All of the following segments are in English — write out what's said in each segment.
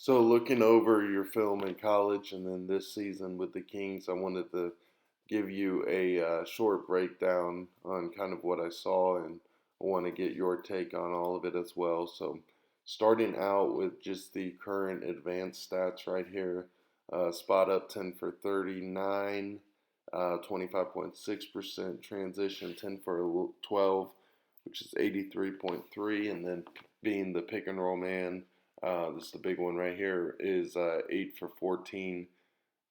So, looking over your film in college and then this season with the Kings, I wanted to give you a short breakdown on kind of what I saw, and I want to get your take on all of it as well. So, starting out with just the current advanced stats right here, spot up 10 for 39, 25.6%, transition 10 for 12, which is 83.3, and then being the pick and roll man. This is the big one right here, is 8 for 14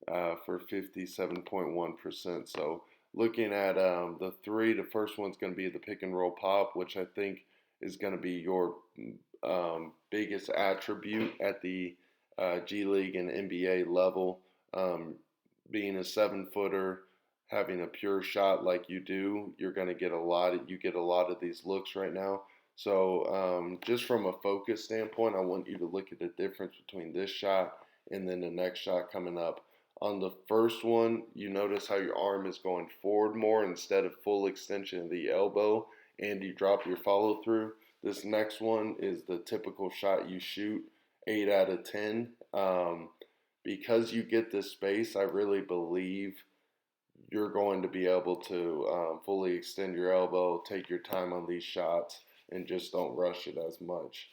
for 57.1%. So looking at the three, the first one's going to be the pick and roll pop, which I think is going to be your biggest attribute at the G League and NBA level. Being a 7-footer, having a pure shot like you do, you're going to get you get a lot of these looks right now. So just from a focus standpoint, I want you to look at the difference between this shot and then the next shot coming up. On the first one, you notice how your arm is going forward more instead of full extension of the elbow, and you drop your follow through. This next one is the typical shot you shoot, 8 out of 10. Because you get this space, I really believe you're going to be able to fully extend your elbow, take your time on these shots, and just don't rush it as much.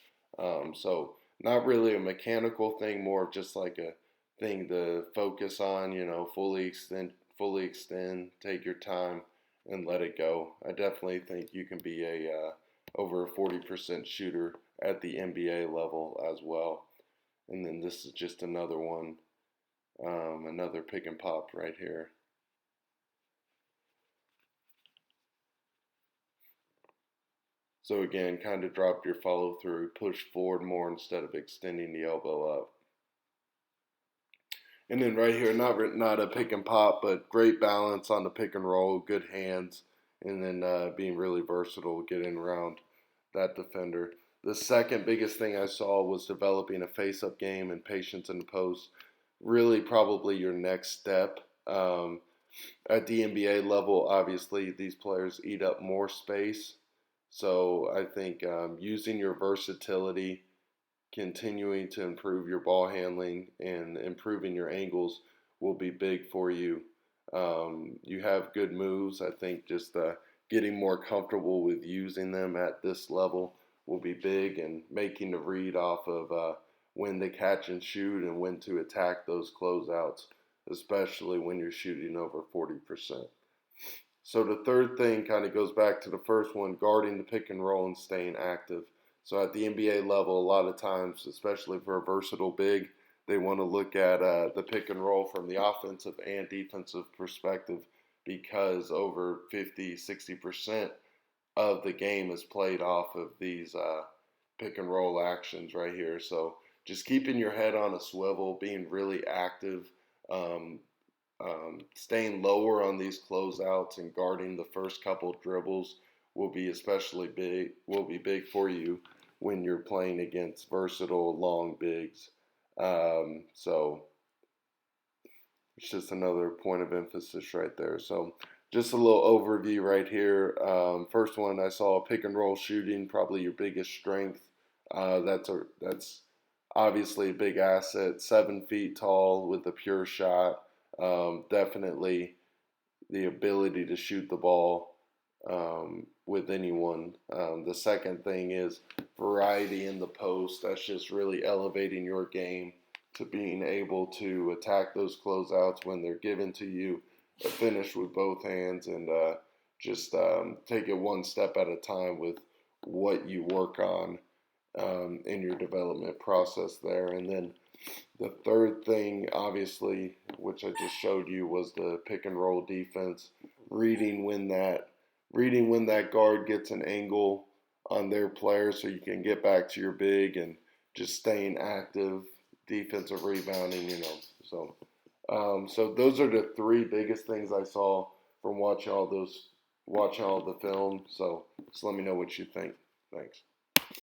So not really a mechanical thing, more of just like a thing to focus on, fully extend, take your time, and let it go. I definitely think you can be a over a 40% shooter at the NBA level as well. And then this is just another one, another pick and pop right here. So again, kind of drop your follow through, push forward more instead of extending the elbow up. And then right here, not a pick and pop, but great balance on the pick and roll, good hands, and then being really versatile, getting around that defender. The second biggest thing I saw was developing a face-up game and patience in the post. Really, probably your next step. At the NBA level, obviously, these players eat up more space. So I think using your versatility, continuing to improve your ball handling, and improving your angles will be big for you. You have good moves. I think just getting more comfortable with using them at this level will be big, and making the read off of when to catch and shoot and when to attack those closeouts, especially when you're shooting over 40%. So the third thing kind of goes back to the first one, guarding the pick and roll and staying active. So at the NBA level, a lot of times, especially for a versatile big, they want to look at the pick and roll from the offensive and defensive perspective, because over 50, 60% of the game is played off of these pick and roll actions right here. So just keeping your head on a swivel, being really active, um, staying lower on these closeouts and guarding the first couple dribbles will be especially big. Will be big for you when you're playing against versatile long bigs. So it's just another point of emphasis right there. So just a little overview right here. First one, I saw pick and roll shooting, probably your biggest strength. That's obviously a big asset. 7 feet tall with a pure shot. Definitely the ability to shoot the ball with anyone. The second thing is variety in the post. That's just really elevating your game to being able to attack those closeouts when they're given to you, finish with both hands, and just take it one step at a time with what you work on in your development process there. And then the third thing, obviously, which I just showed you, was the pick and roll defense, reading when that guard gets an angle on their player, so you can get back to your big, and just staying active, defensive rebounding. So those are the three biggest things I saw from watching all the film. So just let me know what you think. Thanks.